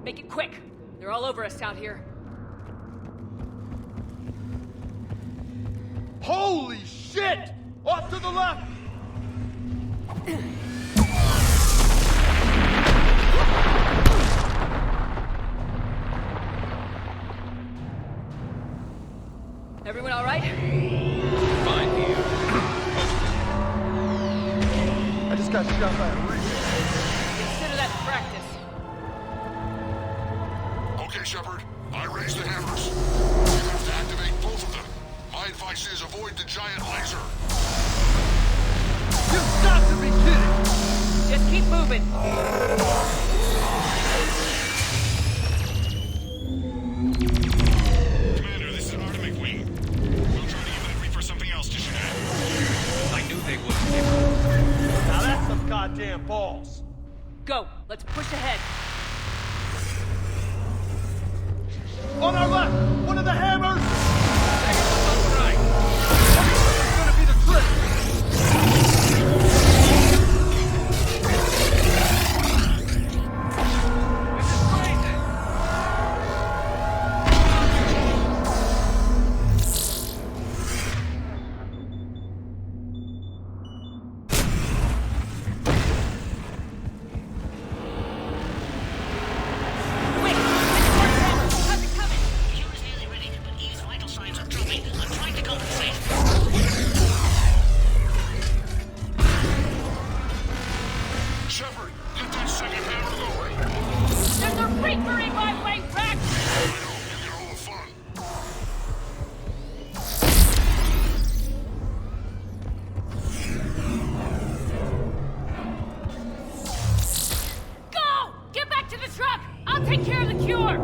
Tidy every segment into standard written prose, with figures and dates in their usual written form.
Make it quick. They're all over us out here. Holy shit! Off to the left! Everyone all right? Fine here. I just got shot by a Reaper. Consider that practice. Okay, Shepard. I raised the hammers. You have to activate both of them. My advice is avoid the giant laser. You've got to be kidding! Just keep moving. Commander, this is Artemis Wing. We'll try to get Reaper something else to shoot at. I knew they would. Now that's some goddamn balls. Go. Let's push ahead. On our left! One of the hammers! On the right. It's gonna be the trick! Shepard, get that second hammer going. There's a Reaper in my way, Rex! I know, you get all the fun. Go! Get back to the truck! I'll take care of the cure!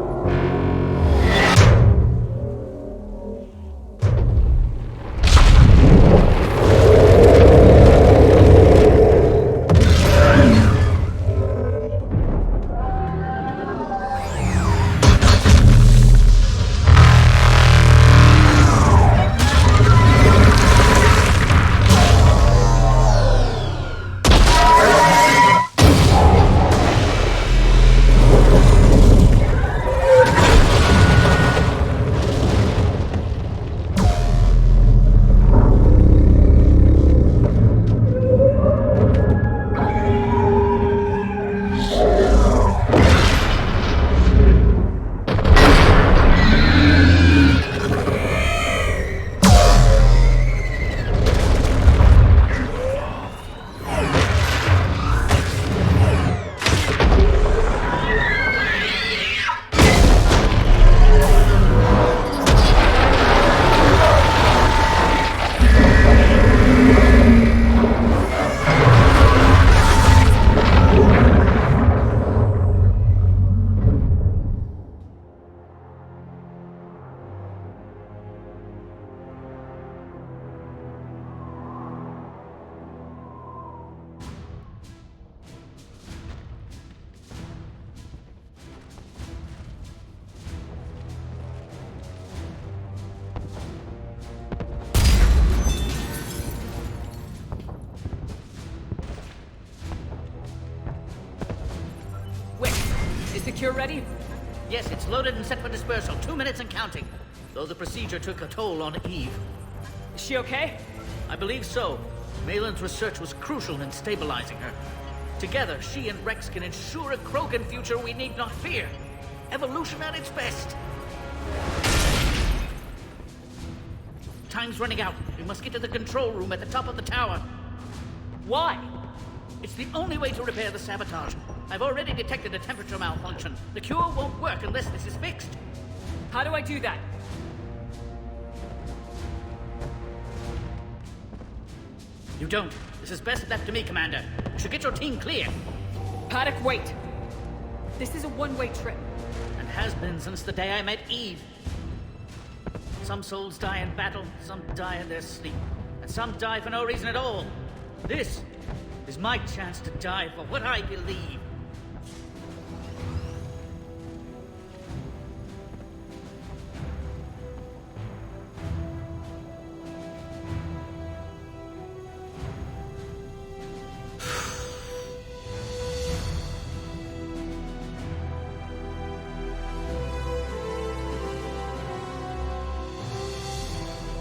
Is the cure ready? Yes, it's loaded and set for dispersal. 2 minutes and counting. Though the procedure took a toll on Eve. Is she okay? I believe so. Malin's research was crucial in stabilizing her. Together, she and Rex can ensure a Krogan future we need not fear. Evolution at its best. Time's running out. We must get to the control room at the top of the tower. Why? It's the only way to repair the sabotage. I've already detected a temperature malfunction. The cure won't work unless this is fixed. How do I do that? You don't. This is best left to me, Commander. You should get your team clear. Paddock, wait! This is a one-way trip. And has been since the day I met Eve. Some souls die in battle, some die in their sleep, and some die for no reason at all. This is my chance to die for what I believe.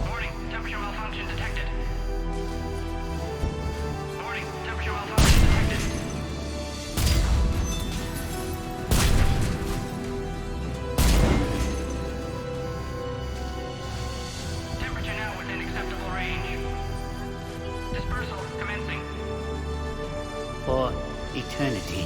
Warning, temperature malfunction detected. Warning, temperature malfunction detected. Temperature now within acceptable range. Dispersal commencing. For eternity.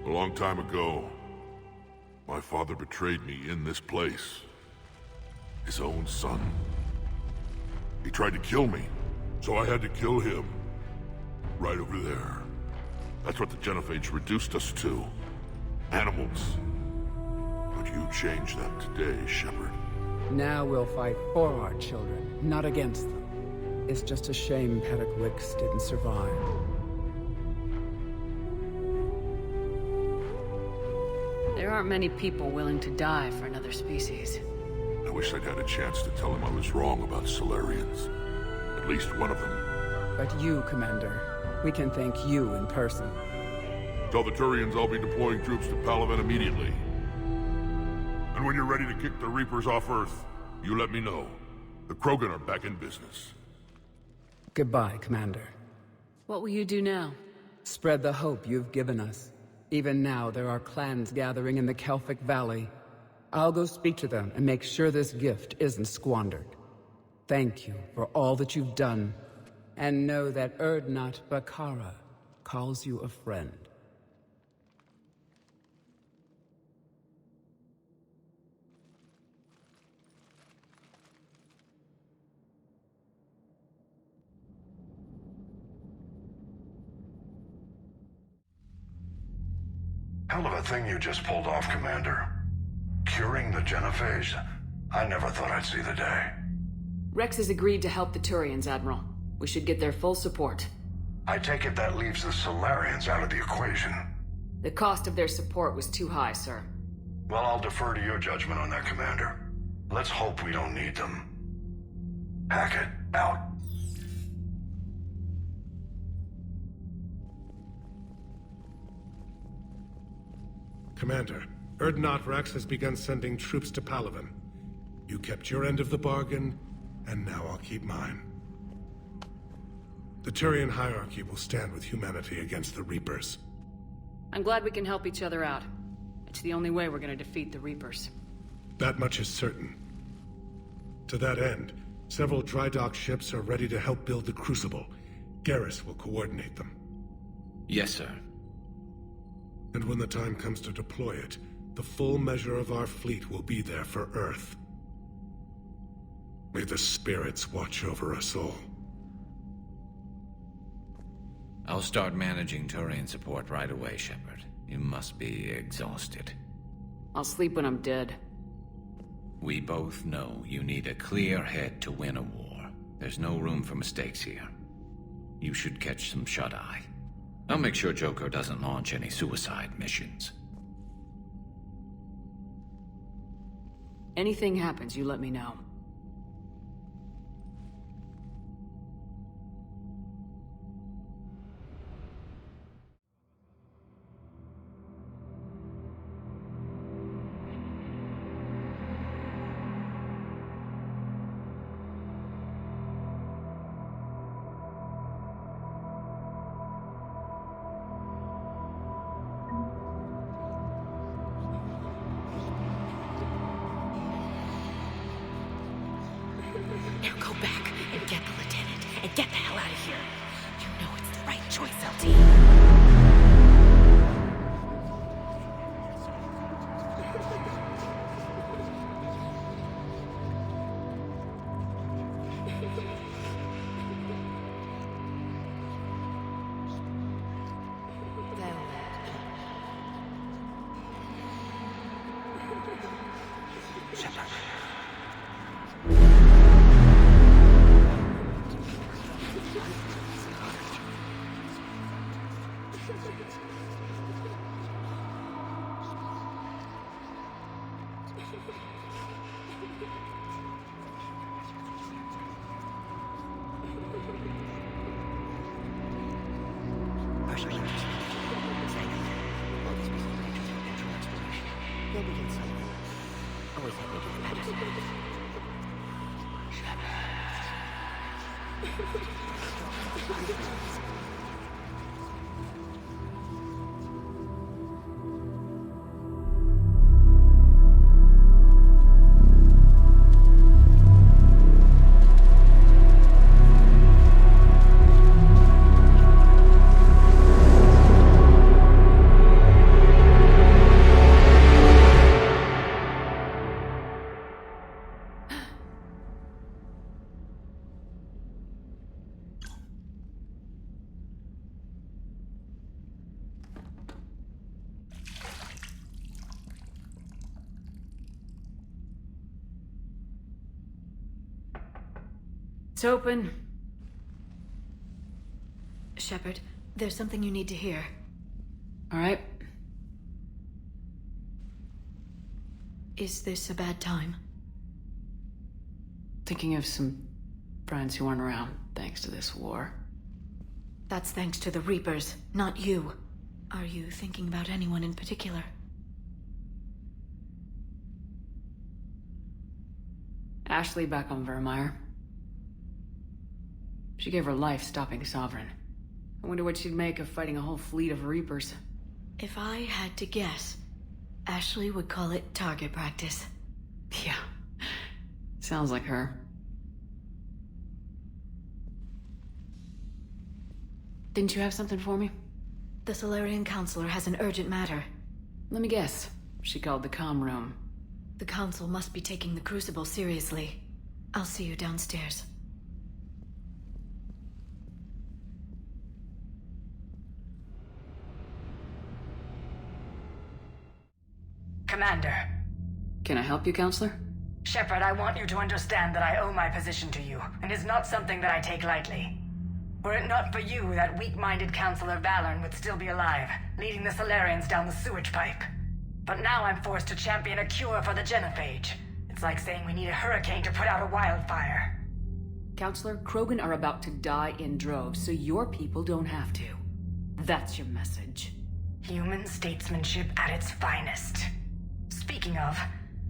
A long time ago, my father betrayed me in this place. His own son. He tried to kill me, so I had to kill him. Right over there. That's what the Genophage reduced us to. Animals. But you changed that today, Shepard. Now we'll fight for our children, not against them. It's just a shame Paddock Wicks didn't survive. There aren't many people willing to die for another species. I wish I'd had a chance to tell him I was wrong about Solarians. At least one of them. But you, Commander, we can thank you in person. Tell the Turians I'll be deploying troops to Palaven immediately. And when you're ready to kick the Reapers off Earth, you let me know. The Krogan are back in business. Goodbye, Commander. What will you do now? Spread the hope you've given us. Even now, there are clans gathering in the Kelphic Valley. I'll go speak to them and make sure this gift isn't squandered. Thank you for all that you've done. And know that Urdnot Bakara calls you a friend. Hell of a thing you just pulled off, Commander. Curing the Genophage? I never thought I'd see the day. Rex has agreed to help the Turians, Admiral. We should get their full support. I take it that leaves the Solarians out of the equation. The cost of their support was too high, sir. Well, I'll defer to your judgment on that, Commander. Let's hope we don't need them. Hackett, out. Commander, Urdnot Rex has begun sending troops to Palaven. You kept your end of the bargain, and now I'll keep mine. The Turian hierarchy will stand with humanity against the Reapers. I'm glad we can help each other out. It's the only way we're gonna defeat the Reapers. That much is certain. To that end, several dry dock ships are ready to help build the Crucible. Garrus will coordinate them. Yes, sir. And when the time comes to deploy it, the full measure of our fleet will be there for Earth. May the spirits watch over us all. I'll start managing Turian support right away, Shepard. You must be exhausted. I'll sleep when I'm dead. We both know you need a clear head to win a war. There's no room for mistakes here. You should catch some shut-eye. I'll make sure Joker doesn't launch any suicide missions. Anything happens, you let me know. Now go back and get the lieutenant and get the hell out of here. You know it's the right choice, LT. It's open. Shepard, there's something you need to hear. All right. Is this a bad time? Thinking of some friends who aren't around thanks to this war. That's thanks to the Reapers, not you. Are you thinking about anyone in particular? Ashley back on Vermeer. She gave her life stopping Sovereign. I wonder what she'd make of fighting a whole fleet of Reapers. If I had to guess, Ashley would call it target practice. Yeah. Sounds like her. Didn't you have something for me? The Salarian Counselor has an urgent matter. Let me guess. She called the comm room. The Council must be taking the Crucible seriously. I'll see you downstairs. Commander. Can I help you, Counselor? Shepard, I want you to understand that I owe my position to you, and it's not something that I take lightly. Were it not for you, that weak-minded Counselor Valorn would still be alive, leading the Salarians down the sewage pipe. But now I'm forced to champion a cure for the genophage. It's like saying we need a hurricane to put out a wildfire. Counselor, Krogan are about to die in droves, so your people don't have to. That's your message. Human statesmanship at its finest. Speaking of,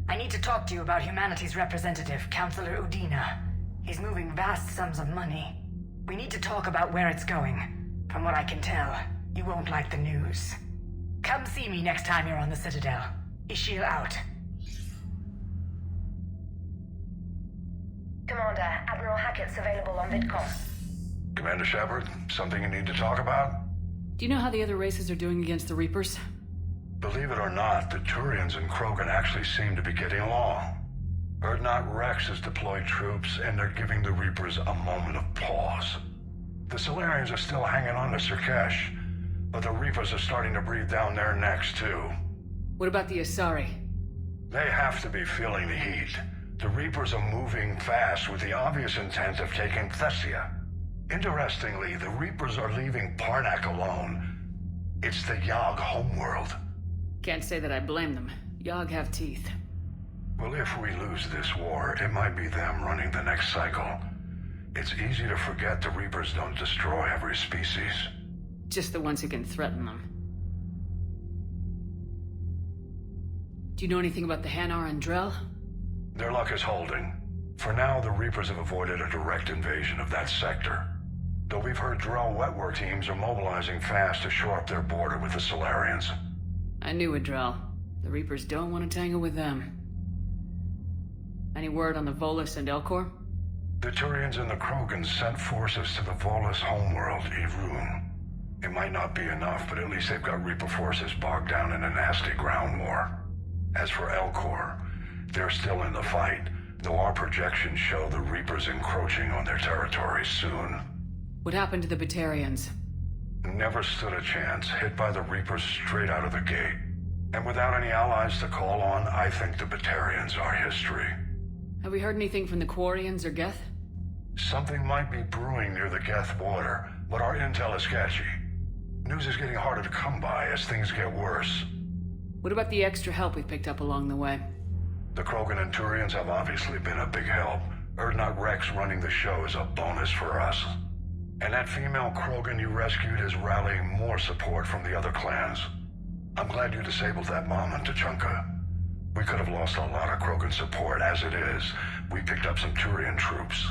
I need to talk to you about humanity's representative, Counselor Udina. He's moving vast sums of money. We need to talk about where it's going. From what I can tell, you won't like the news. Come see me next time you're on the Citadel. Ishil out. Commander, Admiral Hackett's available on VidCom. Commander Shepard, something you need to talk about? Do you know how the other races are doing against the Reapers? Believe it or not, the Turians and Krogan actually seem to be getting along. Urdnot Rex has deployed troops, and they're giving the Reapers a moment of pause. The Solarians are still hanging on to Surkesh, but the Reapers are starting to breathe down their necks, too. What about the Asari? They have to be feeling the heat. The Reapers are moving fast with the obvious intent of taking Thessia. Interestingly, the Reapers are leaving Parnak alone. It's the Yogg homeworld. Can't say that I blame them. Yogg have teeth. Well, if we lose this war, it might be them running the next cycle. It's easy to forget the Reapers don't destroy every species. Just the ones who can threaten them. Do you know anything about the Hanar and Drell? Their luck is holding. For now, the Reapers have avoided a direct invasion of that sector. Though we've heard Drell wetwork teams are mobilizing fast to shore up their border with the Solarians. I knew it, Drell. The Reapers don't want to tangle with them. Any word on the Volus and Elcor? The Turians and the Krogans sent forces to the Volus homeworld, Irun. It might not be enough, but at least they've got Reaper forces bogged down in a nasty ground war. As for Elcor, they're still in the fight, though our projections show the Reapers encroaching on their territory soon. What happened to the Batarians? Never stood a chance, hit by the Reapers straight out of the gate. And without any allies to call on, I think the Batarians are history. Have we heard anything from the Quarians or Geth? Something might be brewing near the Geth border, but our intel is sketchy. News is getting harder to come by as things get worse. What about the extra help we picked up along the way? The Krogan and Turians have obviously been a big help. Urdnot Rex running the show is a bonus for us. And that female Krogan you rescued is rallying more support from the other clans. I'm glad you disabled that bomb on Tuchanka. We could have lost a lot of Krogan support. As it is, we picked up some Turian troops.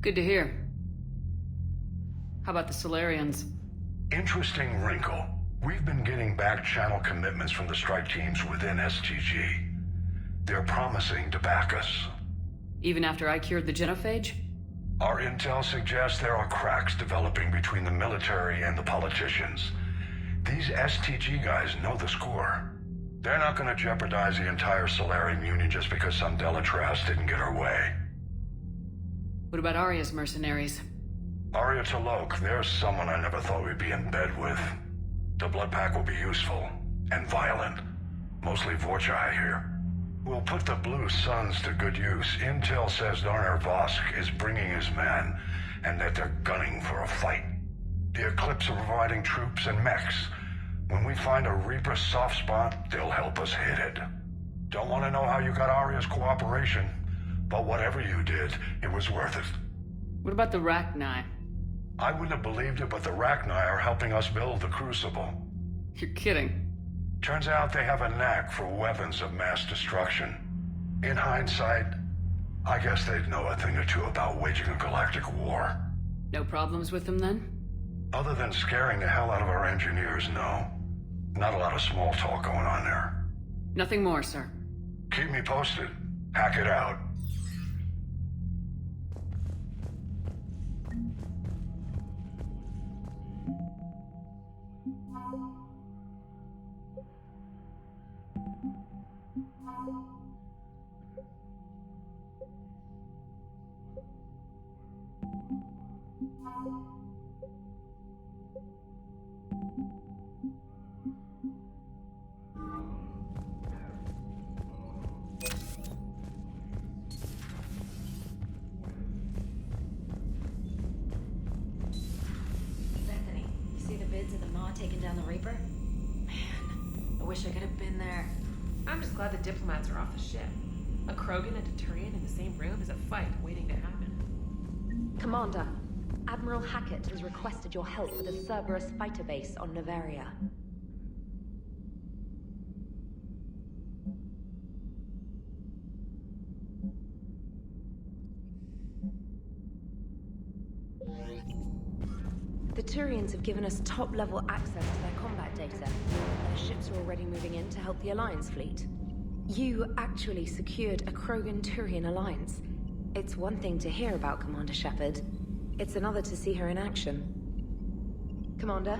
Good to hear. How about the Solarians? Interesting wrinkle. We've been getting back-channel commitments from the strike teams within STG. They're promising to back us. Even after I cured the genophage? Our intel suggests there are cracks developing between the military and the politicians. These STG guys know the score. They're not going to jeopardize the entire Solarian Union just because some Delatras didn't get her way. What about Arya's mercenaries? Arya T'Loak, there's someone I never thought we'd be in bed with. The Blood Pack will be useful, and violent. Mostly Vorcha, I hear. We'll put the Blue Suns to good use. Intel says Darner Vosk is bringing his men, and that they're gunning for a fight. The Eclipse are providing troops and mechs. When we find a Reaper soft spot, they'll help us hit it. Don't want to know how you got Arya's cooperation, but whatever you did, it was worth it. What about the Rachni? I wouldn't have believed it, but the Rachni are helping us build the Crucible. You're kidding. Turns out they have a knack for weapons of mass destruction. In hindsight, I guess they'd know a thing or two about waging a galactic war. No problems with them then? Other than scaring the hell out of our engineers, no. Not a lot of small talk going on there. Nothing more, sir. Keep me posted. Hack it out. Bethany, you see the vids of the Maw taking down the Reaper? Man, I wish I could have been there. I'm just glad the diplomats are off the ship. A Krogan and a Turian in the same room is a fight waiting to happen. Commander, Admiral Hackett has requested your help with a Cerberus fighter base on Noveria. The Turians have given us top-level access to their combat data. Their ships are already moving in to help the Alliance fleet. You actually secured a Krogan-Turian alliance. It's one thing to hear about Commander Shepard. It's another to see her in action. Commander?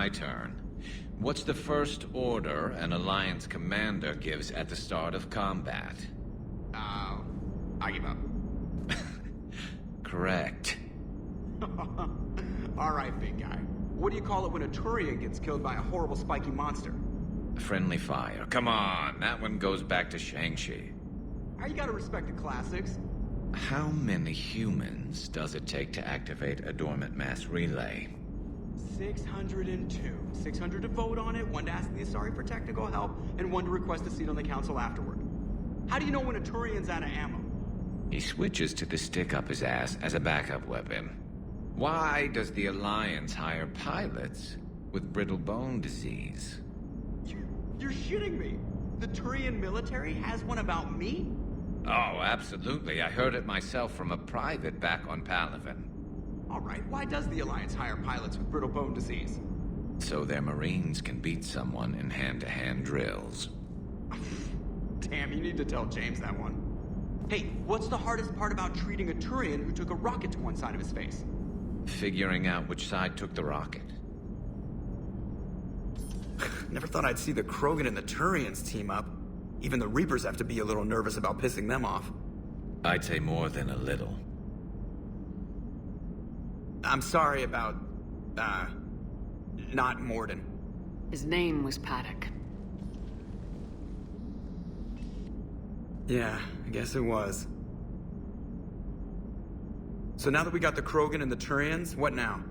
my turn. What's the first order an Alliance commander gives at the start of combat? I give up. Correct. Alright, big guy. What do you call it when a Turian gets killed by a horrible spiky monster? Friendly fire. Come on, that one goes back to Shang-Chi. You gotta respect the classics. How many humans does it take to activate a dormant mass relay? 602. 600 to vote on it, 1 to ask the Asari for technical help, and 1 to request a seat on the council afterward. How do you know when a Turian's out of ammo? He switches to the stick up his ass as a backup weapon. Why does the Alliance hire pilots with brittle bone disease? You're shitting me! The Turian military has one about me? Oh, absolutely. I heard it myself from a private back on Palaven. Alright, why does the Alliance hire pilots with brittle bone disease? So their Marines can beat someone in hand-to-hand drills. Damn, you need to tell James that one. Hey, what's the hardest part about treating a Turian who took a rocket to one side of his face? Figuring out which side took the rocket. Never thought I'd see the Krogan and the Turians team up. Even the Reapers have to be a little nervous about pissing them off. I'd say more than a little. I'm sorry about, not Morden. His name was Paddock. Yeah, I guess it was. So now that we got the Krogan and the Turians, what now?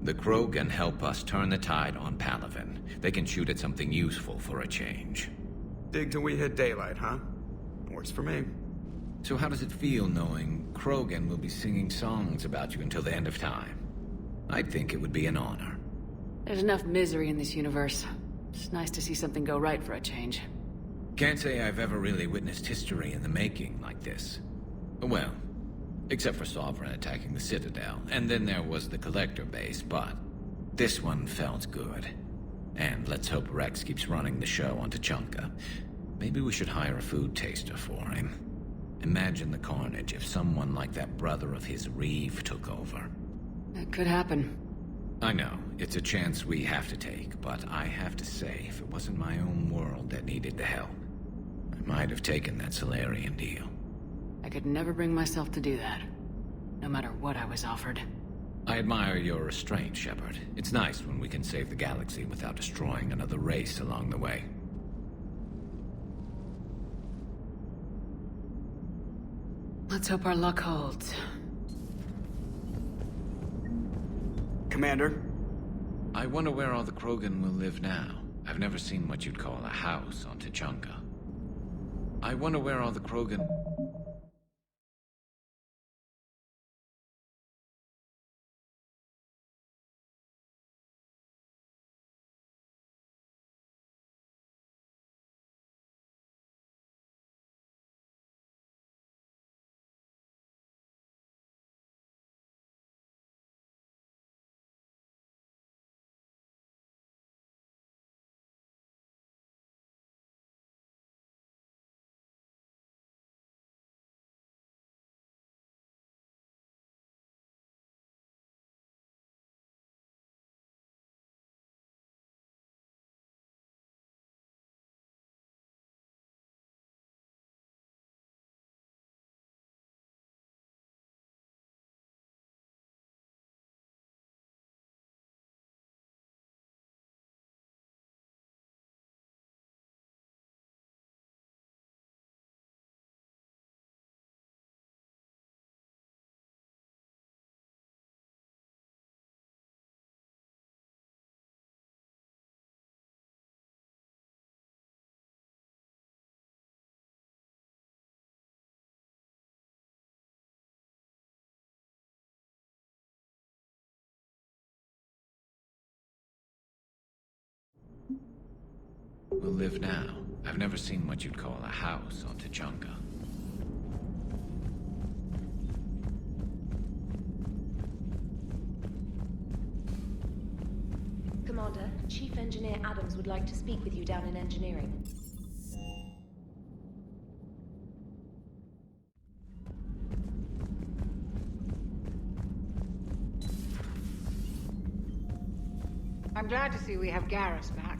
The Krogan help us turn the tide on Palaven. They can shoot at something useful for a change. Dig till we hit daylight, huh? Works for me. So how does it feel knowing Krogan will be singing songs about you until the end of time? I'd think it would be an honor. There's enough misery in this universe. It's nice to see something go right for a change. Can't say I've ever really witnessed history in the making like this. Well, except for Sovereign attacking the Citadel, and then there was the Collector base, but this one felt good. And let's hope Rex keeps running the show on Tuchanka. Maybe we should hire a food taster for him. Imagine the carnage if someone like that brother of his, Reeve, took over. That could happen. I know, it's a chance we have to take, but I have to say, if it wasn't my own world that needed the help, I might have taken that Salarian deal. I could never bring myself to do that, no matter what I was offered. I admire your restraint, Shepard. It's nice when we can save the galaxy without destroying another race along the way. Let's hope our luck holds. Commander? I wonder where all the Krogan will live now. I've never seen what you'd call a house on Tuchanka. I wonder where all the Krogan... will live now. I've never seen what you'd call a house on Tuchanka. Commander, Chief Engineer Adams would like to speak with you down in engineering. Our I'm glad to see we have Garrus back.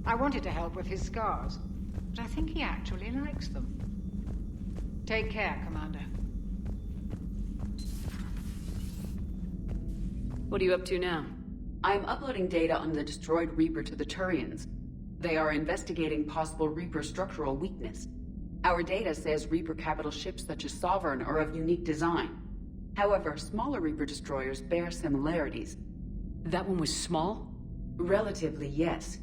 I wanted to help with his scars, but I think he actually likes them. Take care, Commander. What are you up to now? I'm uploading data on the destroyed Reaper to the Turians. They are investigating possible Reaper structural weakness. Our data says Reaper capital ships such as Sovereign are of unique design. However, smaller Reaper destroyers bear similarities. That one was small? Relatively, yes.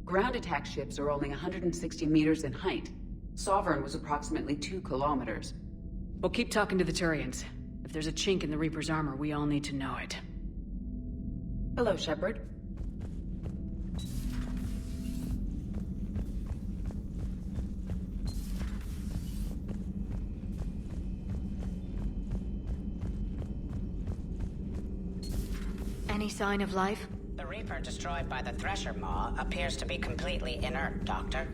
Ground attack ships are only 160 meters in height. Sovereign was approximately 2 kilometers. We'll keep talking to the Turians. If there's a chink in the Reaper's armor, we all need to know it. Hello, Shepard. Any sign of life? The Reaper destroyed by the Thresher Maw appears to be completely inert, Doctor.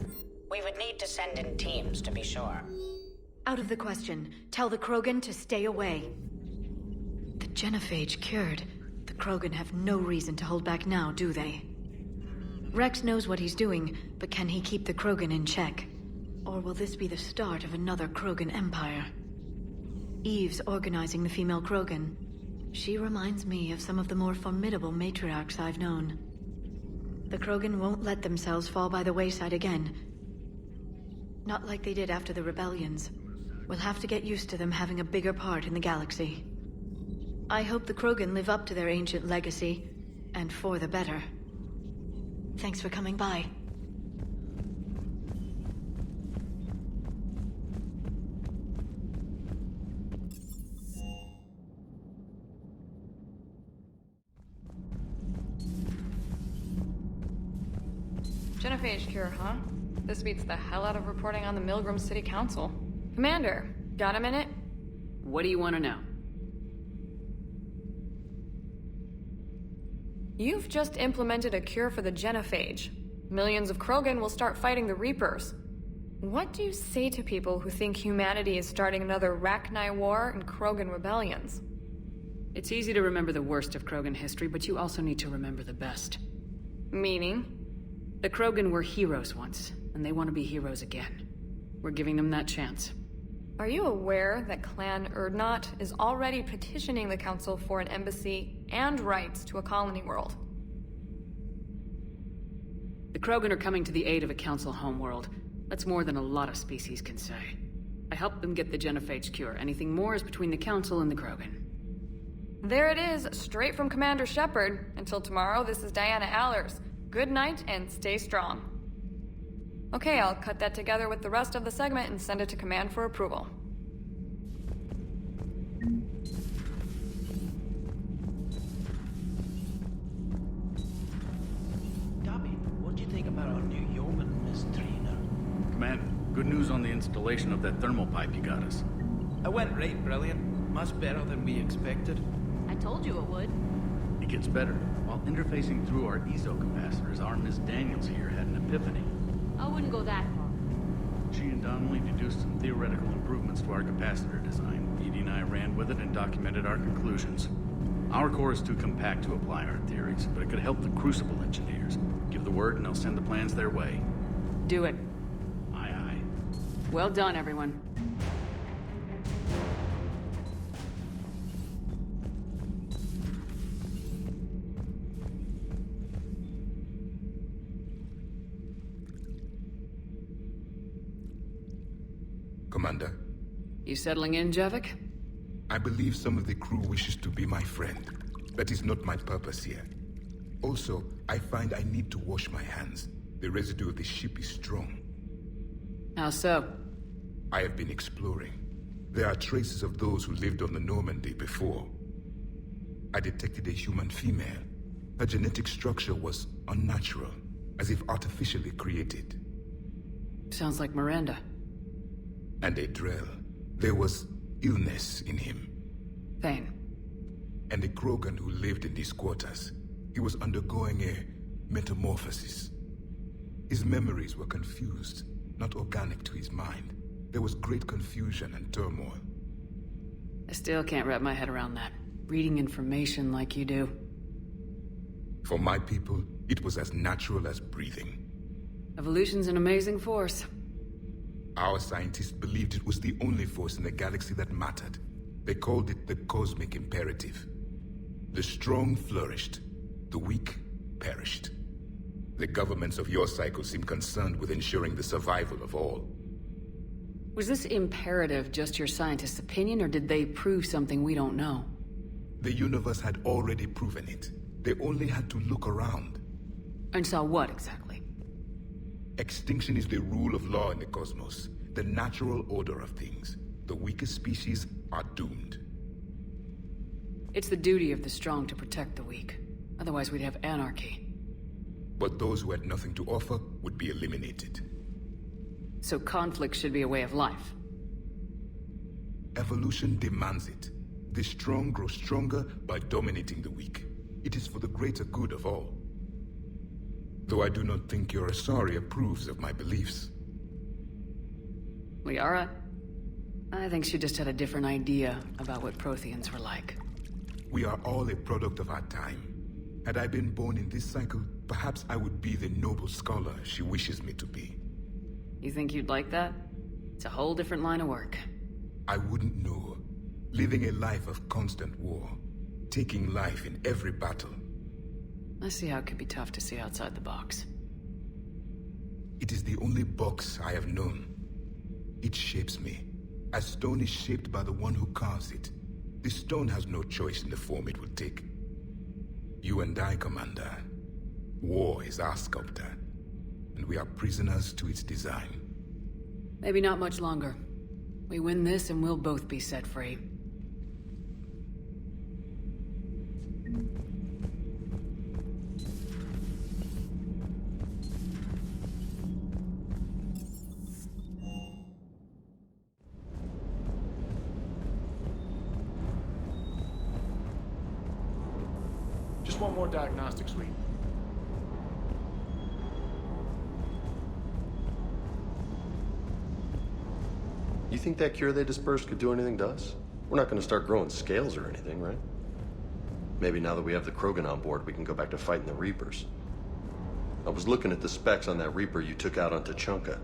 We would need to send in teams to be sure. Out of the question. Tell the Krogan to stay away. The Genophage cured. The Krogan have no reason to hold back now, do they? Rex knows what he's doing, but can he keep the Krogan in check? Or will this be the start of another Krogan empire? Eve's organizing the female Krogan. She reminds me of some of the more formidable matriarchs I've known. The Krogan won't let themselves fall by the wayside again. Not like they did after the rebellions. We'll have to get used to them having a bigger part in the galaxy. I hope the Krogan live up to their ancient legacy, and for the better. Thanks for coming by. Genophage cure, huh? This beats the hell out of reporting on the Milgram City Council. Commander, got a minute? What do you want to know? You've just implemented a cure for the Genophage. Millions of Krogan will start fighting the Reapers. What do you say to people who think humanity is starting another Rachni War and Krogan rebellions? It's easy to remember the worst of Krogan history, but you also need to remember the best. Meaning? The Krogan were heroes once, and they want to be heroes again. We're giving them that chance. Are you aware that Clan Urdnot is already petitioning the Council for an embassy and rights to a colony world? The Krogan are coming to the aid of a Council homeworld. That's more than a lot of species can say. I helped them get the Genophage cure. Anything more is between the Council and the Krogan. There it is, straight from Commander Shepard. Until tomorrow, this is Diana Allers. Good night and stay strong. Okay, I'll cut that together with the rest of the segment and send it to Command for approval. Dobby, what do you think about our new yeoman, Miss Trina? Commander, good news on the installation of that thermal pipe you got us. It went right brilliant. Much better than we expected. I told you it would. It gets better. While interfacing through our ESO capacitors, our Miss Daniels here had an epiphany. I wouldn't go that far. She and Donnelly deduced some theoretical improvements to our capacitor design. Edie and I ran with it and documented our conclusions. Our core is too compact to apply our theories, but it could help the Crucible engineers. Give the word and I'll send the plans their way. Do it. Aye, aye. Well done, everyone. Commander? You settling in, Javik? I believe some of the crew wishes to be my friend. That is not my purpose here. Also, I find I need to wash my hands. The residue of the ship is strong. How so? I have been exploring. There are traces of those who lived on the Normandy before. I detected a human female. Her genetic structure was unnatural, as if artificially created. Sounds like Miranda. And a Drell. There was illness in him. Thane. And a Krogan who lived in these quarters. He was undergoing a metamorphosis. His memories were confused, not organic to his mind. There was great confusion and turmoil. I still can't wrap my head around that. Reading information like you do. For my people, It was as natural as breathing. Evolution's an amazing force. Our scientists believed it was the only force in the galaxy that mattered. They called it the cosmic imperative. The strong flourished, the weak perished. The governments of your cycle seem concerned with ensuring the survival of all. Was this imperative just your scientist's opinion, or did they prove something we don't know? The universe had already proven it. They only had to look around. And saw what, exactly? Extinction is the rule of law in the cosmos, the natural order of things. The weakest species are doomed. It's the duty of the strong to protect the weak. Otherwise we'd have anarchy. But those who had nothing to offer would be eliminated. So conflict should be a way of life. Evolution demands it. The strong grow stronger by dominating the weak. It is for the greater good of all. Though I do not think your Asari approves of my beliefs. Liara? I think she just had a different idea about what Protheans were like. We are all a product of our time. Had I been born in this cycle, perhaps I would be the noble scholar she wishes me to be. You think you'd like that? It's a whole different line of work. I wouldn't know. Living a life of constant war. Taking life in every battle. I see how it could be tough to see outside the box. It is the only box I have known. It shapes me, as stone is shaped by the one who carves it. The stone has no choice in the form it will take. You and I, Commander. War is our sculptor, and we are prisoners to its design. Maybe not much longer. We win this and we'll both be set free. Just one more diagnostic suite. You think that cure they dispersed could do anything to us? We're not going to start growing scales or anything, right? Maybe now that we have the Krogan on board, we can go back to fighting the Reapers. I was looking at the specs on that Reaper you took out on Tuchanka.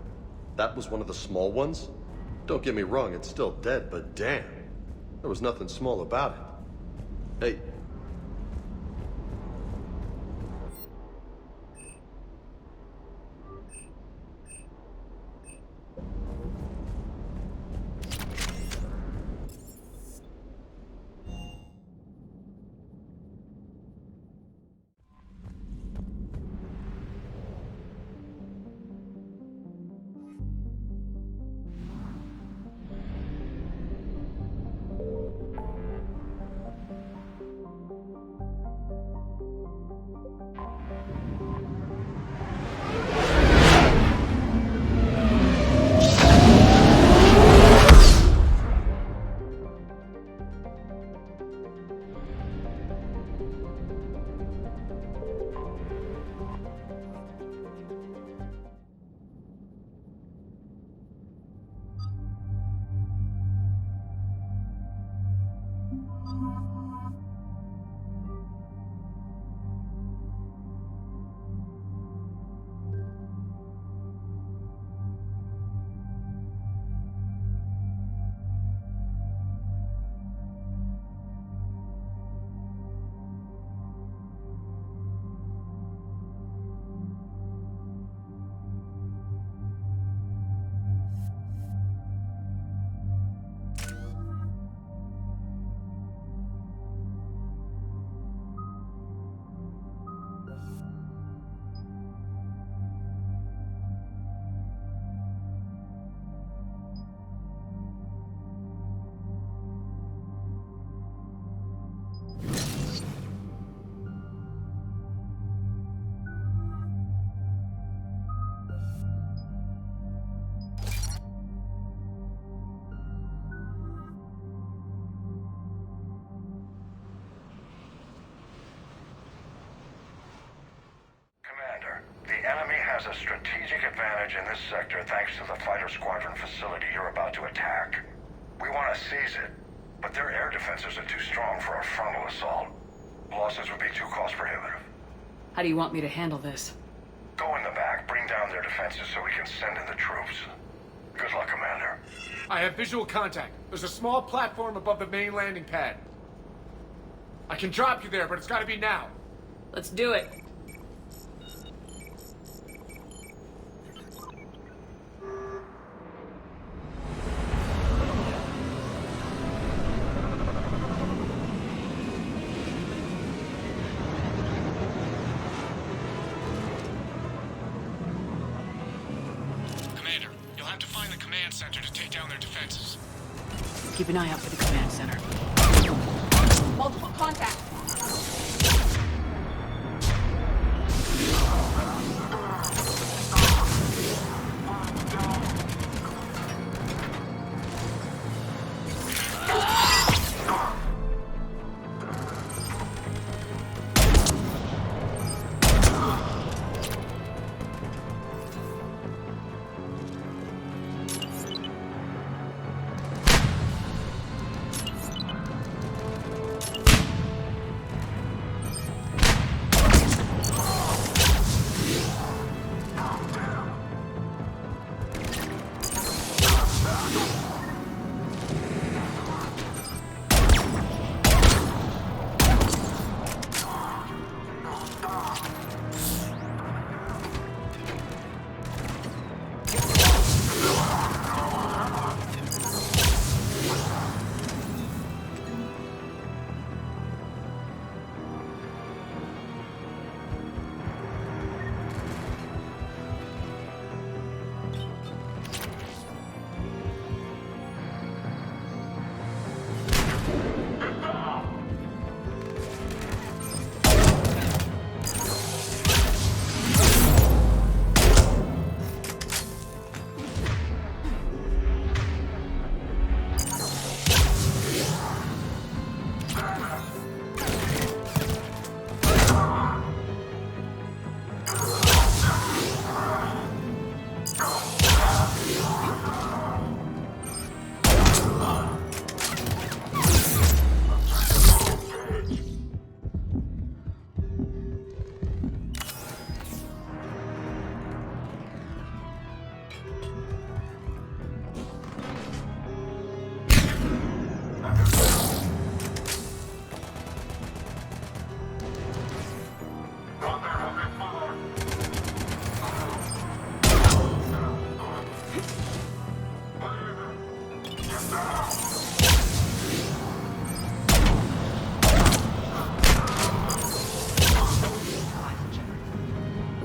That was one of the small ones? Don't get me wrong, it's still dead, but damn. There was nothing small about it. Hey. has a strategic advantage in this sector thanks to the fighter squadron facility you're about to attack. We want to seize it, but their air defenses are too strong for a frontal assault. Losses would be too cost prohibitive. How do you want me to handle this? Go in the back, bring down their defenses so we can send in the troops. Good luck, Commander. I have visual contact. There's a small platform above the main landing pad. I can drop you there, but it's gotta be now. Let's do it. Commander, you'll have to find the command center to take down their defenses. Keep an eye out for the command center. Multiple contacts.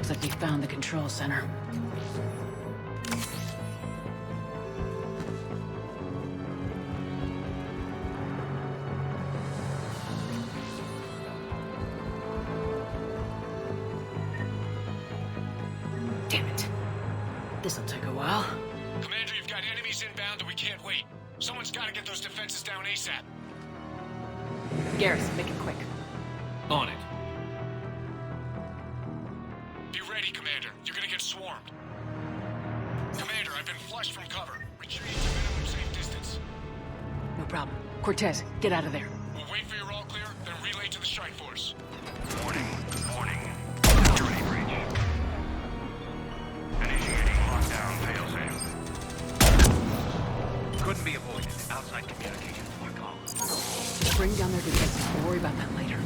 Looks like we found the control center. Damn it. This'll take a while. Commander, you've got enemies inbound and we can't wait. Someone's gotta get those defenses down ASAP. Garrus, make it quick. On it. Be ready, Commander. You're gonna get swarmed. Commander, I've been flushed from cover. Retreat to minimum safe distance. No problem. Cortez, get out of there. We'll wait for your all clear, then relay to the strike force. Warning. Security breach. Initiating lockdown failsafe. Couldn't be avoided. Outside communications were gone. Just bring down their defenses. We'll worry about that later.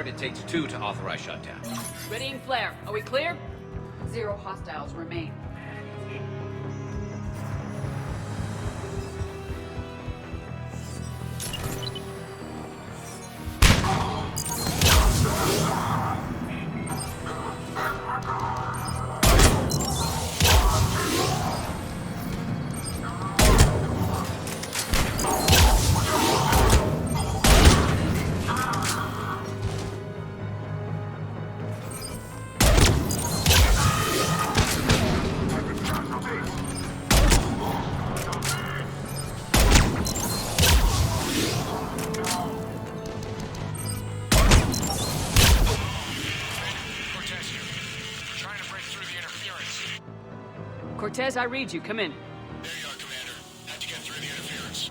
Shepard, it takes 2 to authorize shutdown. Readying flare. Are we clear? 0 hostiles remain. Cortez, I read you. Come in. There you are, Commander. Had to get through the interference.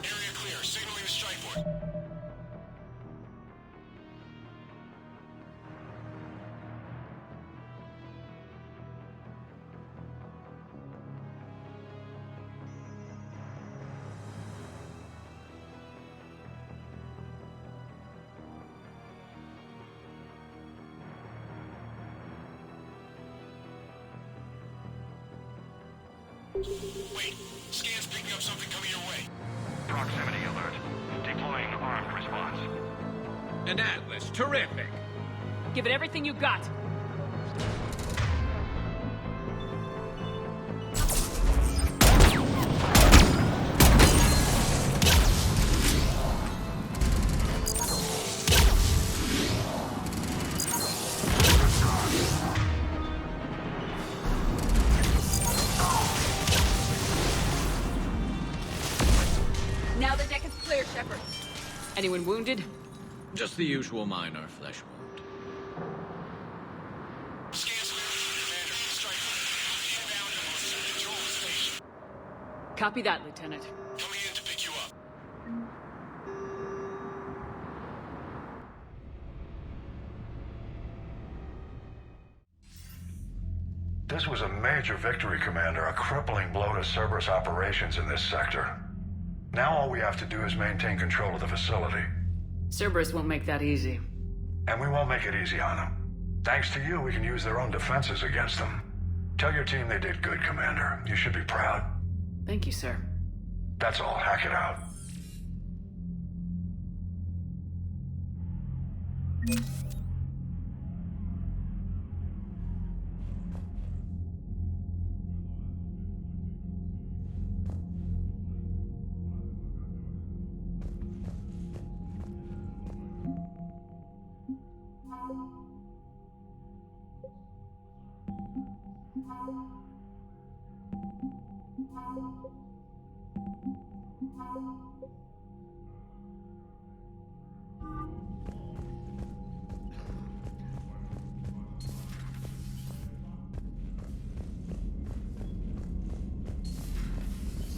Area clear. Signaling the strike point. Wait, scan's picking up something coming your way. Proximity alert. Deploying armed response. An Atlas, terrific. Give it everything you got. Now the deck is clear, Shepard. Anyone wounded? Just the usual minor flesh wound. Copy that, Lieutenant. Coming in to pick you up. This was a major victory, Commander. A crippling blow to Cerberus operations in this sector. Now all we have to do is maintain control of the facility. Cerberus won't make that easy. And we won't make it easy on them. Thanks to you, we can use their own defenses against them. Tell your team they did good, Commander. You should be proud. Thank you, sir. That's all. Hack it out.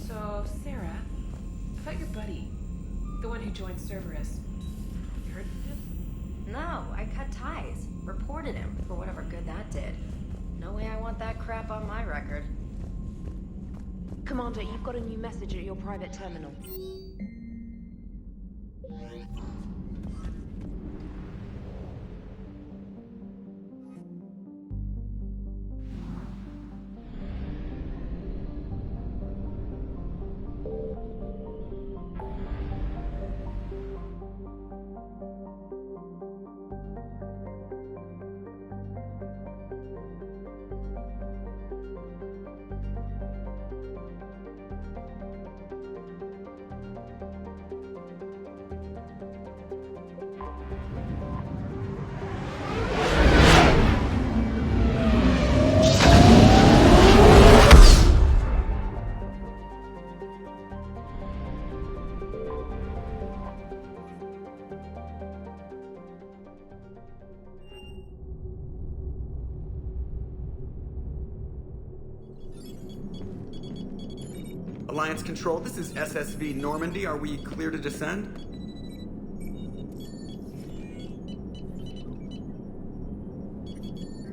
So, Sarah, about your buddy, the one who joined Cerberus. You heard from him? No, I cut ties. Reported him for whatever good that did. No way I want that crap on my record. Commander, you've got a new message at your private terminal. Alliance Control, this is SSV Normandy. Are we clear to descend?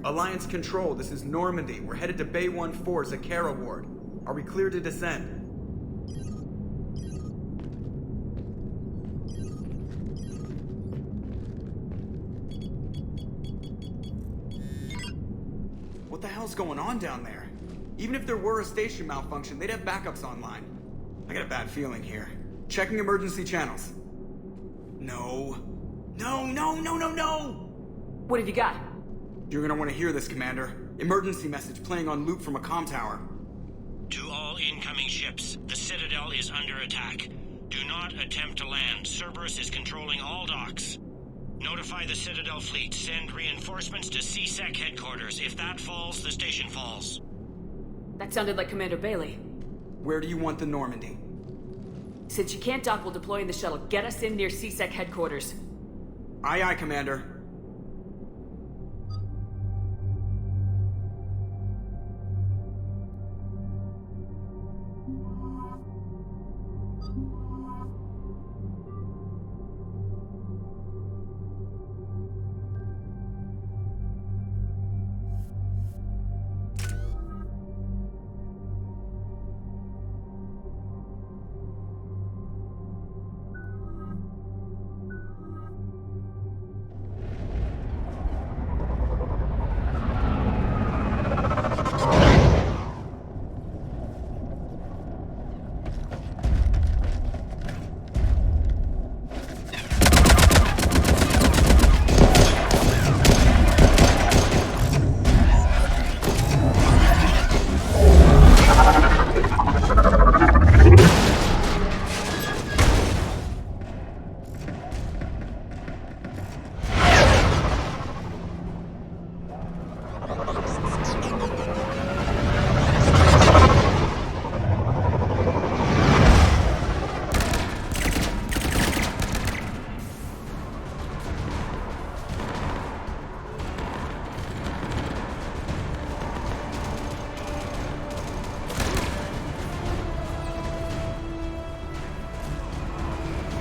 Alliance Control, this is Normandy. We're headed to Bay 1-4, Zakara Ward. Are we clear to descend? What the hell's going on down there? Even if there were a station malfunction, they'd have backups online. I got a bad feeling here. Checking emergency channels. No. No, no, no, no, no! What have you got? You're gonna want to hear this, Commander. Emergency message playing on loop from a comm tower. To all incoming ships, the Citadel is under attack. Do not attempt to land. Cerberus is controlling all docks. Notify the Citadel fleet. Send reinforcements to C-Sec headquarters. If that falls, the station falls. That sounded like Commander Bailey. Where do you want the Normandy? Since you can't dock while deploying the shuttle, get us in near C-Sec headquarters. Aye, aye, Commander.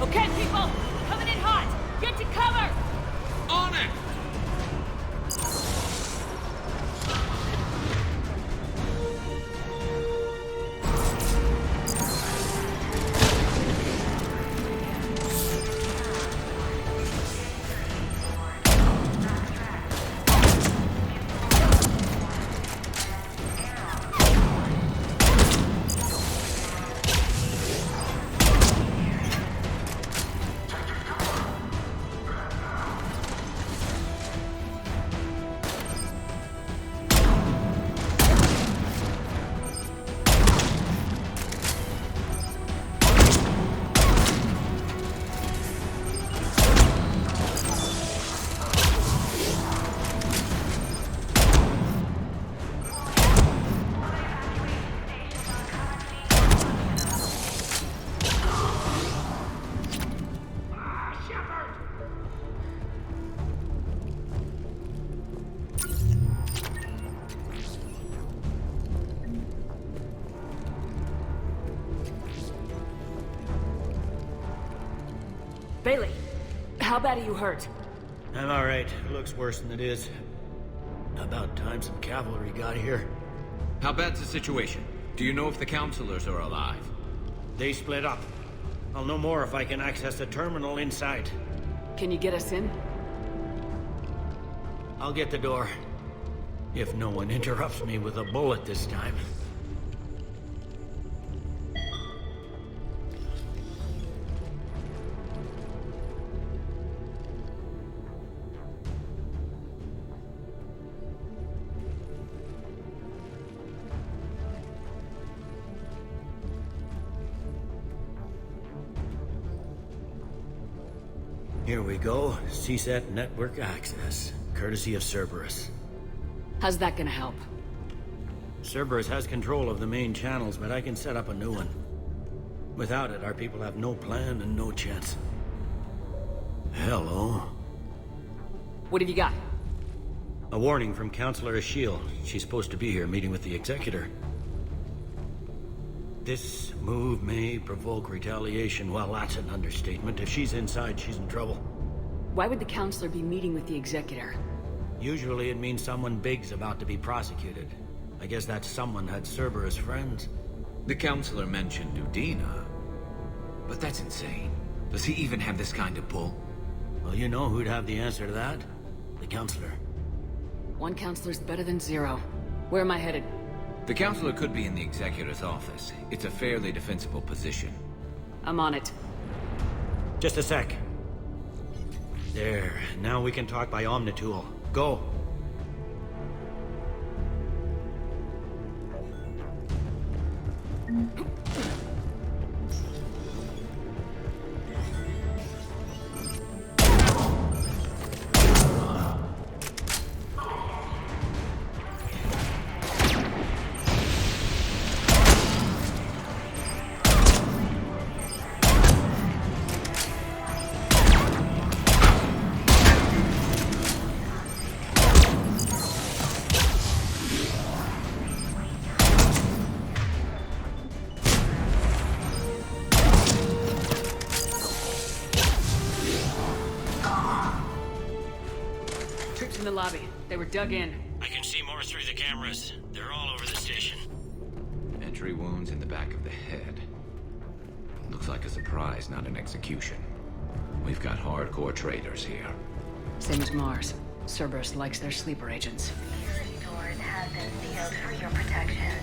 Okay, people! Coming in hot! Get to cover! On it! Bailey, how bad are you hurt? I'm alright. Looks worse than it is. About time some cavalry got here. How bad's the situation? Do you know if the counselors are alive? They split up. I'll know more if I can access the terminal inside. Can you get us in? I'll get the door. If no one interrupts me with a bullet this time. Here we go. CSAT network access, courtesy of Cerberus. How's that gonna help? Cerberus has control of the main channels, but I can set up a new one. Without it, our people have no plan and no chance. Hello. What have you got? A warning from Counselor Ashiel. She's supposed to be here meeting with the Executor. This move may provoke retaliation. Well, that's an understatement. If she's inside, she's in trouble. Why would the Counselor be meeting with the Executor? Usually it means someone big's about to be prosecuted. I guess that someone had Cerberus friends. The Counselor mentioned Udina. But that's insane. Does he even have this kind of pull? Well, you know who'd have the answer to that? The Counselor. One Counselor's better than zero. Where am I headed? The Counselor could be in the Executor's office. It's a fairly defensible position. I'm on it. Just a sec. There. Now we can talk by Omnitool. Go. In the lobby. They were dug in. I can see more through the cameras. They're all over the station. Entry wounds in the back of the head. Looks like a surprise, not an execution. We've got hardcore traitors here. Same as Mars. Cerberus likes their sleeper agents. Security doors have been sealed for your protection.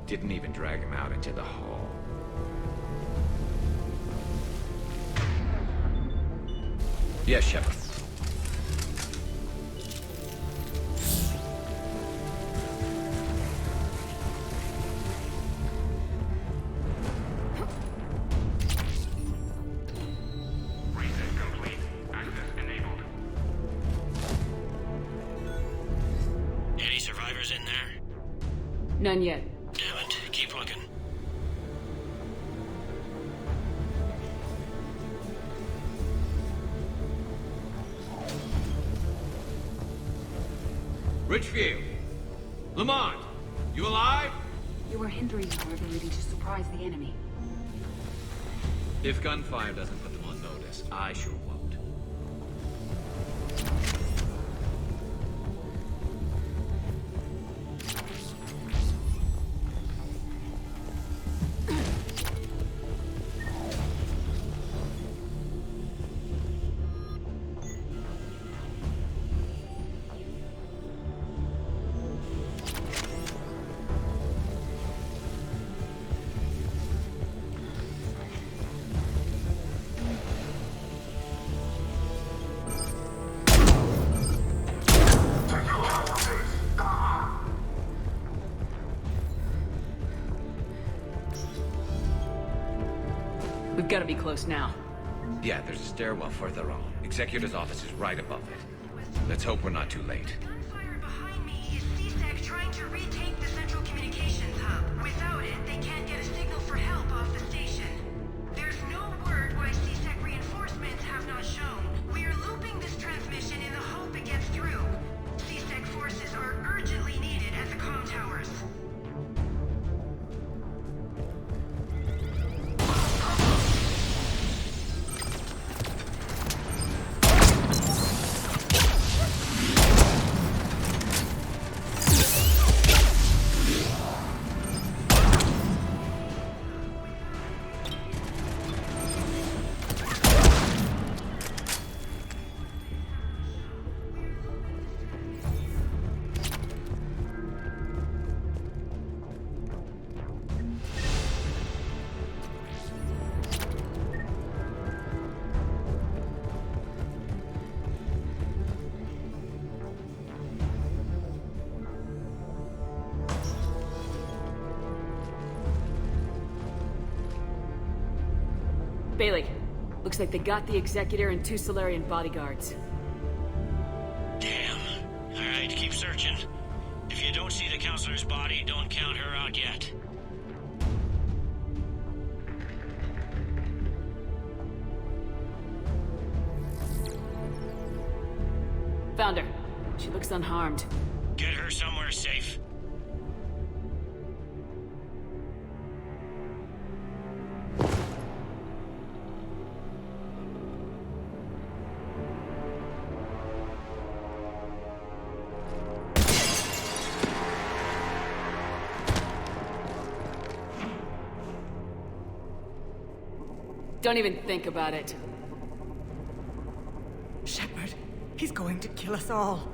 Didn't even drag him out into the hall. Yes, Shepard. Any survivors in there? None yet. Damn it. Keep looking. Richfield! Lamont! You alive? You are hindering our ability to surprise the enemy. If gunfire doesn't put them on notice, I sure won't. We've got to be close now. Yeah, there's a stairwell further on. Executor's office is right above it. Let's hope we're not too late. Gunfire behind me is CSEC trying to retake the central communications hub. Without it, they can't get a signal for help off the station. There's no word why CSEC reinforcements have not shown. We're looping this transmission in the hope it gets through. CSEC forces are urgently needed at the comm towers. Bailey, Looks like they got the Executor and 2 Solarian bodyguards. Damn. Alright, keep searching. If you don't see the Counselor's body, don't count her out yet. Found her. She looks unharmed. Get her somewhere safe. Don't even think about it. Shepard, he's going to kill us all.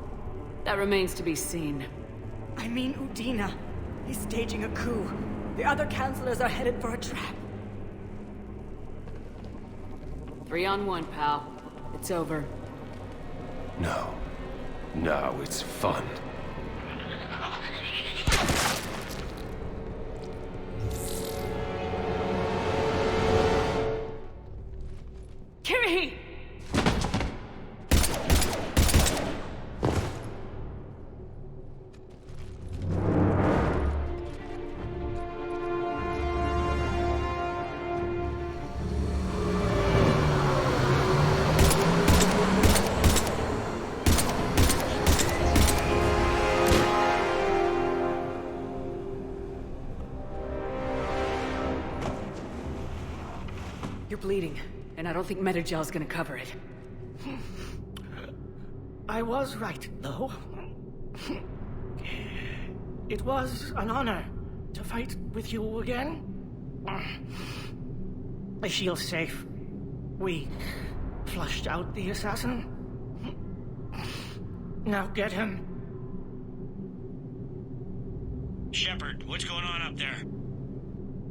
That remains to be seen. I mean Udina. He's staging a coup. The other counselors are headed for a trap. 3 on 1, pal. It's over. No. No, it's fun. Kiri! You're bleeding, and I don't think Metagel's gonna cover it. I was right, though. It was an honor to fight with you again. The shield's safe. We flushed out the assassin. Now get him. Shepard, what's going on up there?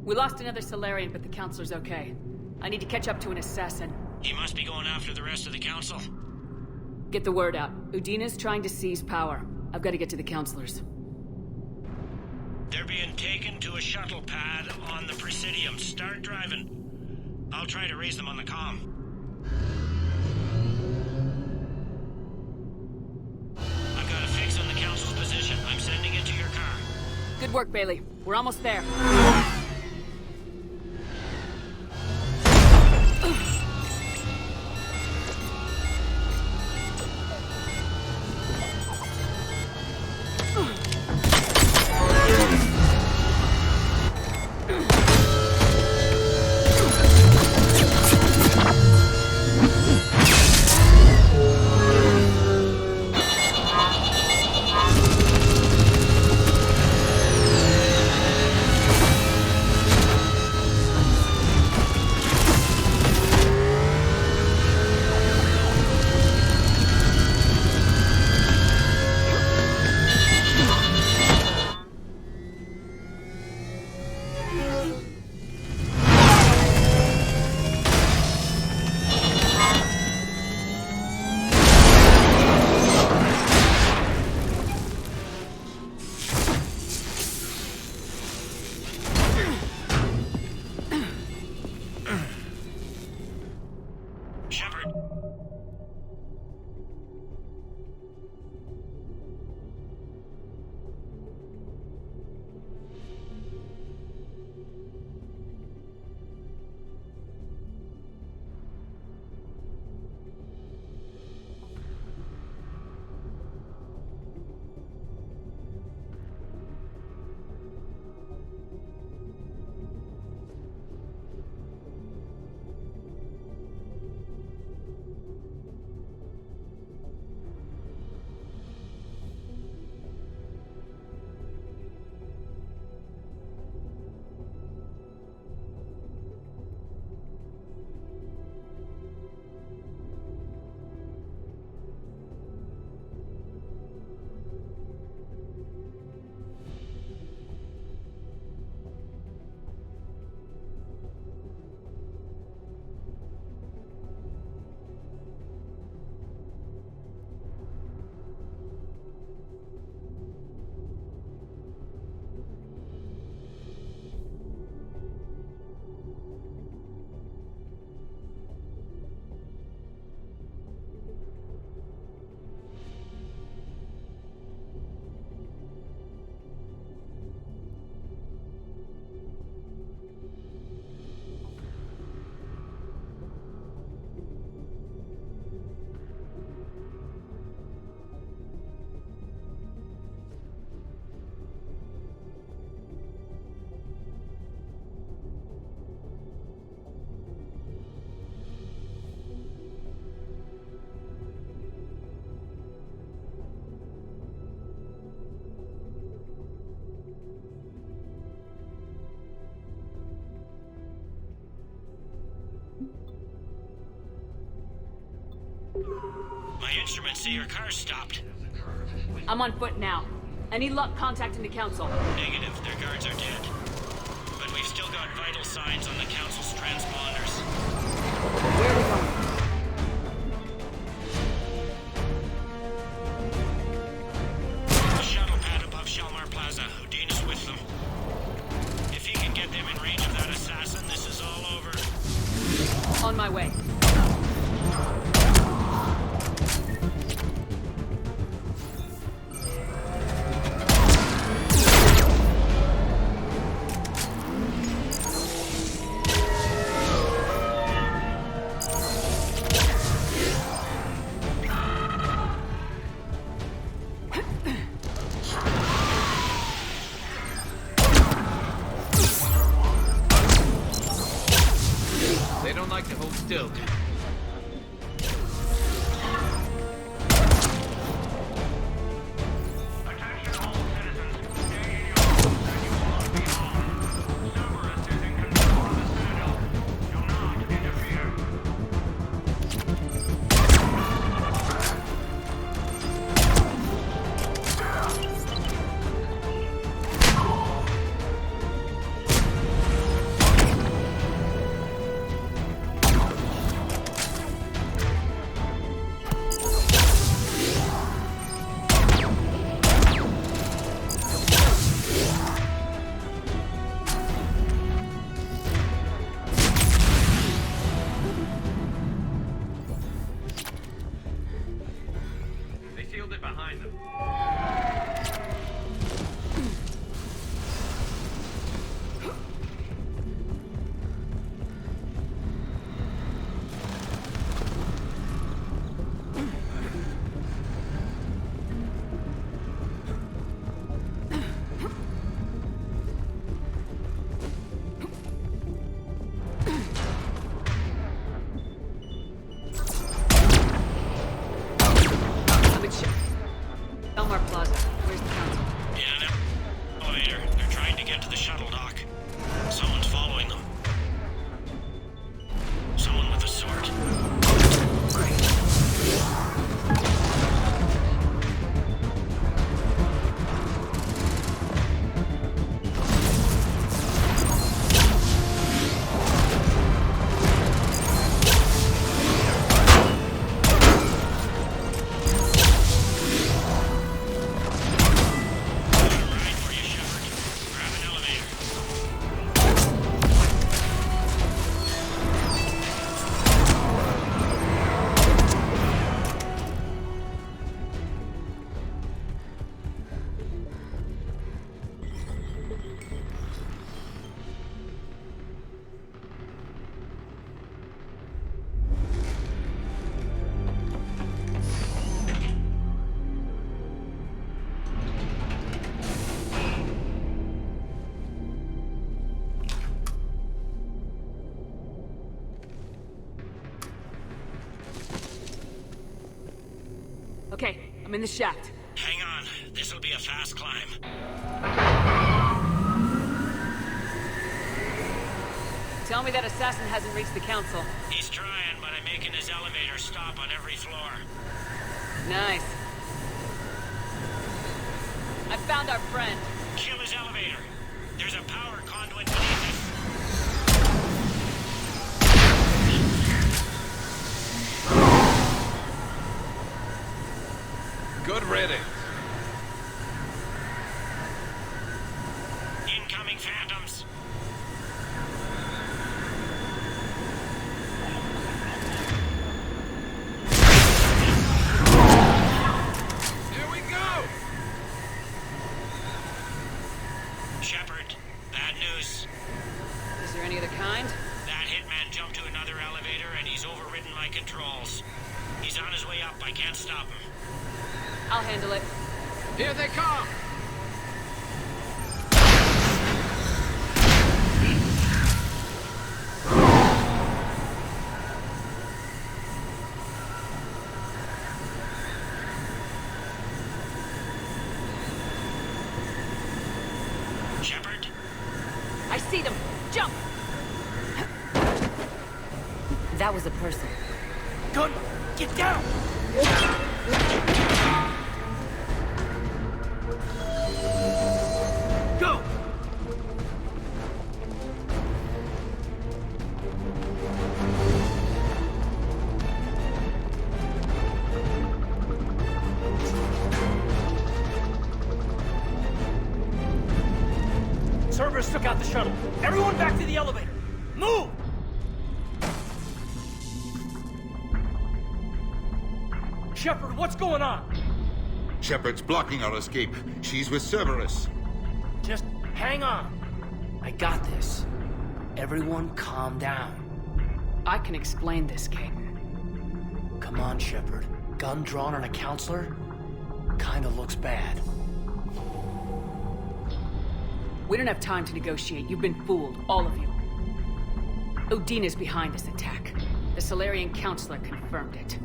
We lost another Solarian, but the Counselor's okay. I need to catch up to an assassin. He must be going after the rest of the Council. Get the word out. Udina's trying to seize power. I've got to get to the Counselors. They're being taken to a shuttle pad on the Presidium. Start driving. I'll try to raise them on the comm. I've got a fix on the Council's position. I'm sending it to your car. Good work, Bailey. We're almost there. My instruments say your car's stopped. I'm on foot now. Any luck contacting the Council? Negative. Their guards are dead. But we've still got vital signs on the Council's transponders. Where are we going? The shuttle pad above Shalmar Plaza. Udina's with them. If he can get them in range of that assassin, this is all over. On my way. They don't like to hold still, do they? Shalmar Plaza. Where's the Council? In an elevator. They're trying to get to the shuttle dock. Someone's following them. Someone with a sword. Okay, I'm in the shaft. Hang on. This'll be a fast climb. Tell me that assassin hasn't reached the Council. He's trying, but I'm making his elevator stop on every floor. Nice. I found our friend. Kill his elevator. There's a power conduit beneath us. Good riddance. Incoming phantoms. Here we go! Shepard, bad news. Is there any other kind? That hitman jumped to another elevator and he's overridden my controls. He's on his way up. I can't stop him. I'll handle it. Here they come! Shepard? I see them! Jump! That was a person. gun! Get down! Go! Cerberus took out the shuttle. Everyone back to the elevator. Move! Shepard, what's going on? Shepard's blocking our escape. She's with Cerberus. Just hang on. I got this. Everyone calm down. I can explain this, Caden. Come on, Shepard. Gun drawn on a counselor? Kinda looks bad. We don't have time to negotiate. You've been fooled, all of you. Udina's behind this attack. The Solarian counselor confirmed it.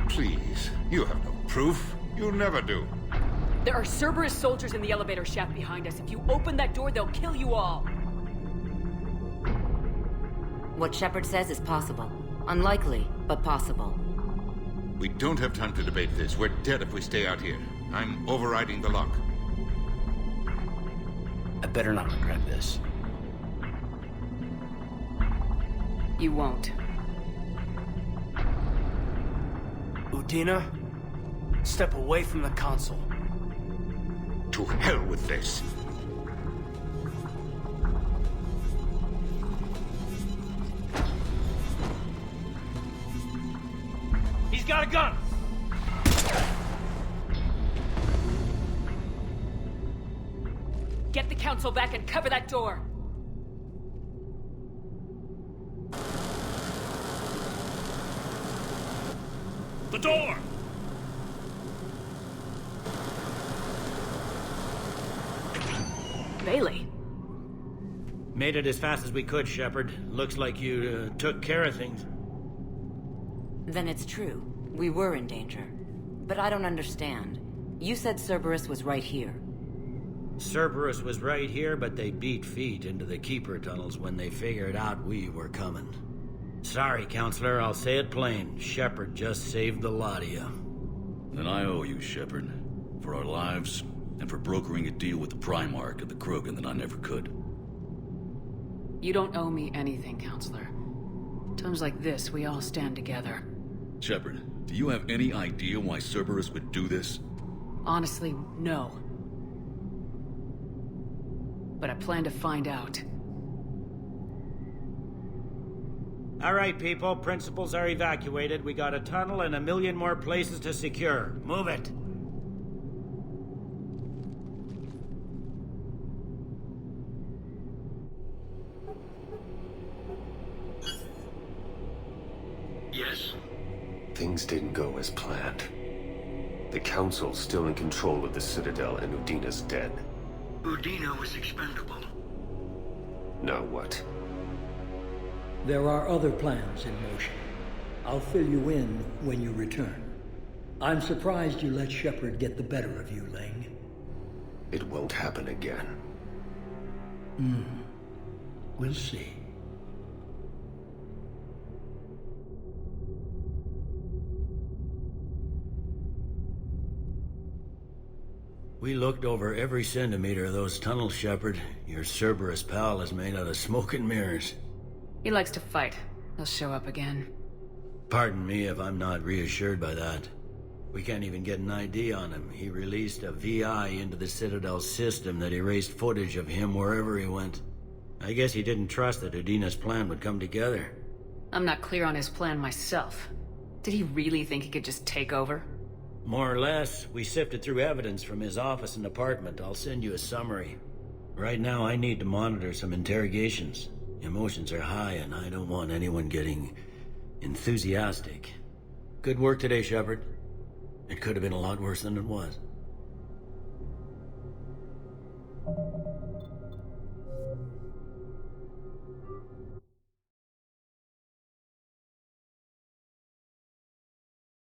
Please, you have no proof. You'll never do. There are Cerberus soldiers in the elevator shaft behind us. If you open that door, they'll kill you all. What Shepard says is possible. Unlikely, but possible. We don't have time to debate this. We're dead if we stay out here. I'm overriding the lock. I better not regret this. You won't. Udina, step away from the console. To hell with this. He's got a gun! Get the council back and cover that door! The door! Bailey. Made it as fast as we could, Shepard. Looks like you took care of things. Then it's true. We were in danger. But I don't understand. You said Cerberus was right here. Cerberus was right here, but they beat feet into the Keeper tunnels when they figured out we were coming. Sorry, Counselor, I'll say it plain. Shepard just saved the lot of you. Then I owe you, Shepard. For our lives, and for brokering a deal with the Primarch of the Krogan that I never could. You don't owe me anything, Counselor. Times like this, we all stand together. Shepard, do you have any idea why Cerberus would do this? Honestly, no. But I plan to find out. All right, people. Principals are evacuated. We got a tunnel and 1 million more places to secure. Move it. Yes? Things didn't go as planned. The Council's still in control of the Citadel and Udina's dead. Udina was expendable. Now what? There are other plans in motion. I'll fill you in when you return. I'm surprised you let Shepard get the better of you, Ling. It won't happen again. We'll see. We looked over every centimeter of those tunnels, Shepard. Your Cerberus pal is made out of smoke and mirrors. He likes to fight. He'll show up again. Pardon me if I'm not reassured by that. We can't even get an ID on him. He released a VI into the Citadel system that erased footage of him wherever he went. I guess he didn't trust that Udina's plan would come together. I'm not clear on his plan myself. Did he really think he could just take over? More or less. We sifted through evidence from his office and apartment. I'll send you a summary. Right now, I need to monitor some interrogations. Emotions are high, and I don't want anyone getting enthusiastic. Good work today, Shepard. It could have been a lot worse than it was.